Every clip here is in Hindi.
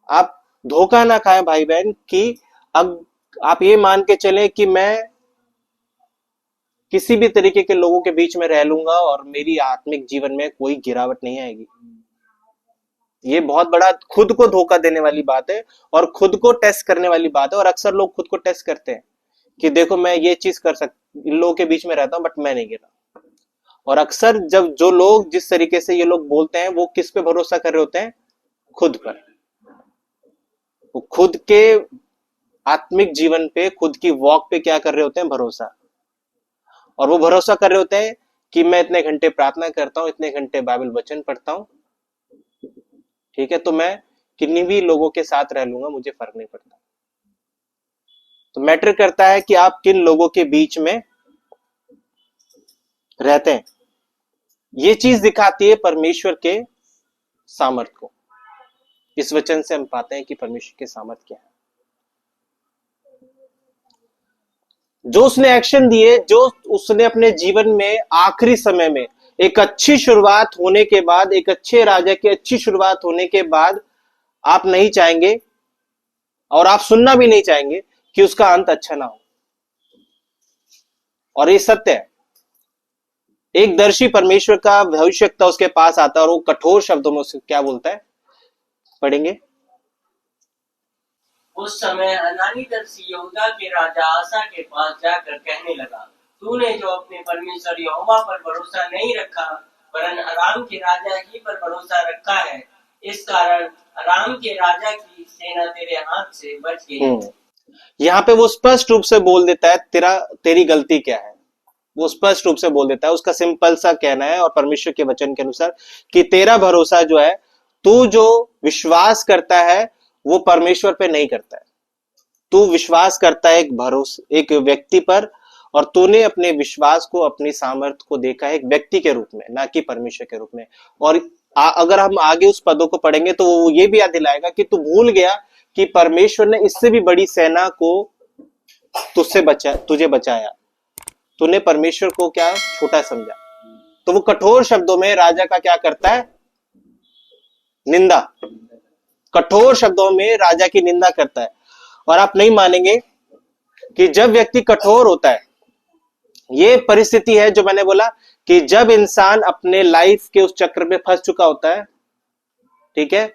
आप धोखा ना खाएं भाई बहन कि अब आप ये मान के चले कि मैं किसी भी तरीके के लोगों के बीच में रह लूंगा और मेरी आत्मिक जीवन में कोई गिरावट नहीं आएगी। ये बहुत बड़ा खुद को धोखा देने वाली बात है और खुद को टेस्ट करने वाली बात है। और अक्सर लोग खुद को टेस्ट करते हैं कि देखो मैं ये चीज कर इन लोगों के बीच में रहता हूं बट मैं नहीं गिरा। और अक्सर जब जो लोग जिस तरीके से ये लोग बोलते हैं वो किस पे भरोसा कर रहे होते हैं? खुद पर। वो खुद के आत्मिक जीवन पे, खुद की वॉक पे क्या कर रहे होते हैं? भरोसा। और वो भरोसा कर रहे होते हैं कि मैं इतने घंटे प्रार्थना करता हूं, इतने घंटे बाइबल वचन पढ़ता हूं, ठीक है, तो मैं किन्हीं भी लोगों के साथ रह लूंगा, मुझे फर्क नहीं पड़ता। तो मैटर करता है कि आप किन लोगों के बीच में रहते हैं। ये चीज दिखाती है परमेश्वर के सामर्थ को। इस वचन से हम पाते हैं कि परमेश्वर के सामर्थ क्या है। जो उसने एक्शन दिए, जो उसने अपने जीवन में आखिरी समय में एक अच्छी शुरुआत होने के बाद, एक अच्छे राजा की अच्छी शुरुआत होने के बाद आप नहीं चाहेंगे और आप सुनना भी नहीं चाहेंगे कि उसका अंत अच्छा ना हो। और ये सत्य है। एक दर्शी परमेश्वर का भविष्यवक्ता उसके पास आता है और वो कठोर शब्दों में उससे क्या बोलता है? पढ़ेंगे। उस समय हनानी दर्शी यहूदा के राजा आसा के पास जाकर कहने लगा, तूने जो अपने परमेश्वर यहोवा पर भरोसा नहीं रखा वरन अराम के राजा ही पर भरोसा रखा है, इस कारण अराम के राजा की सेना तेरे हाथ से बच गई। यहाँ पे वो स्पष्ट रूप से बोल देता है तेरी गलती क्या है। वो स्पष्ट रूप से बोल देता है। उसका सिंपल सा कहना है और परमेश्वर के वचन के अनुसार कि तेरा भरोसा जो है, तू जो विश्वास करता है वो परमेश्वर पे नहीं करता है। तू विश्वास करता है एक व्यक्ति पर, और तूने अपने विश्वास को, अपनी सामर्थ्य को देखा है एक व्यक्ति के रूप में, ना कि परमेश्वर के रूप में। और अगर हम आगे उस पदों को पढ़ेंगे तो वो ये भी याद दिलाएगा कि तू भूल गया कि परमेश्वर ने इससे भी बड़ी सेना को तुझे बचाया। तूने परमेश्वर को क्या छोटा समझा। तो वो कठोर शब्दों में राजा का क्या करता है? निंदा। कठोर शब्दों में राजा की निंदा करता है। और आप नहीं मानेंगे कि जब व्यक्ति कठोर होता है, ये परिस्थिति है जो मैंने बोला कि जब इंसान अपने लाइफ के उस चक्र में फंस चुका होता है, ठीक है,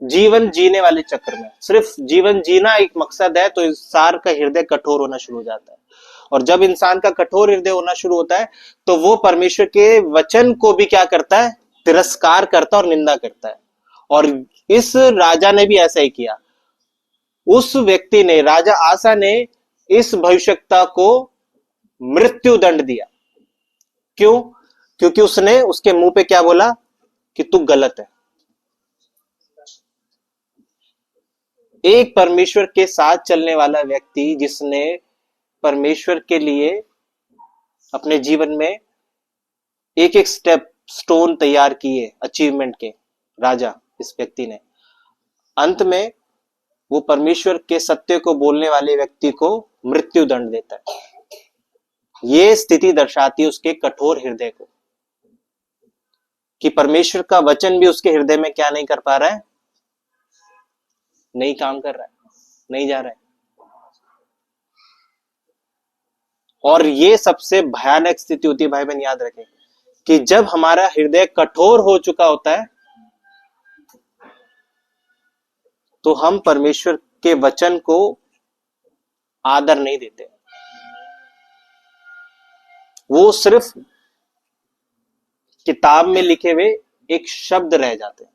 जीवन जीने वाले चक्र में, सिर्फ जीवन जीना एक मकसद है, तो इंसान का हृदय कठोर होना शुरू हो जाता है। और जब इंसान का कठोर हृदय होना शुरू होता है तो वो परमेश्वर के वचन को भी क्या करता है? तिरस्कार करता है और निंदा करता है। और इस राजा ने भी ऐसा ही किया। उस व्यक्ति ने, राजा आसा ने इस भविष्यवक्ता को मृत्यु दंड दिया। क्यों? क्योंकि उसने उसके मुंह पे क्या बोला? कि तू गलत है। एक परमेश्वर के साथ चलने वाला व्यक्ति जिसने परमेश्वर के लिए अपने जीवन में एक एक स्टोन तैयार किए अचीवमेंट के, राजा इस व्यक्ति ने, अंत में वो परमेश्वर के सत्य को बोलने वाले व्यक्ति को मृत्यु दंड देता है। ये स्थिति दर्शाती है उसके कठोर हृदय को, कि परमेश्वर का वचन भी उसके हृदय में क्या नहीं कर पा रहा है? नहीं काम कर रहा है, नहीं जा रहा है। और ये सबसे भयानक स्थिति होती है भाई बहन, याद रखें कि जब हमारा हृदय कठोर हो चुका होता है तो हम परमेश्वर के वचन को आदर नहीं देते। वो सिर्फ किताब में लिखे हुए एक शब्द रह जाते हैं।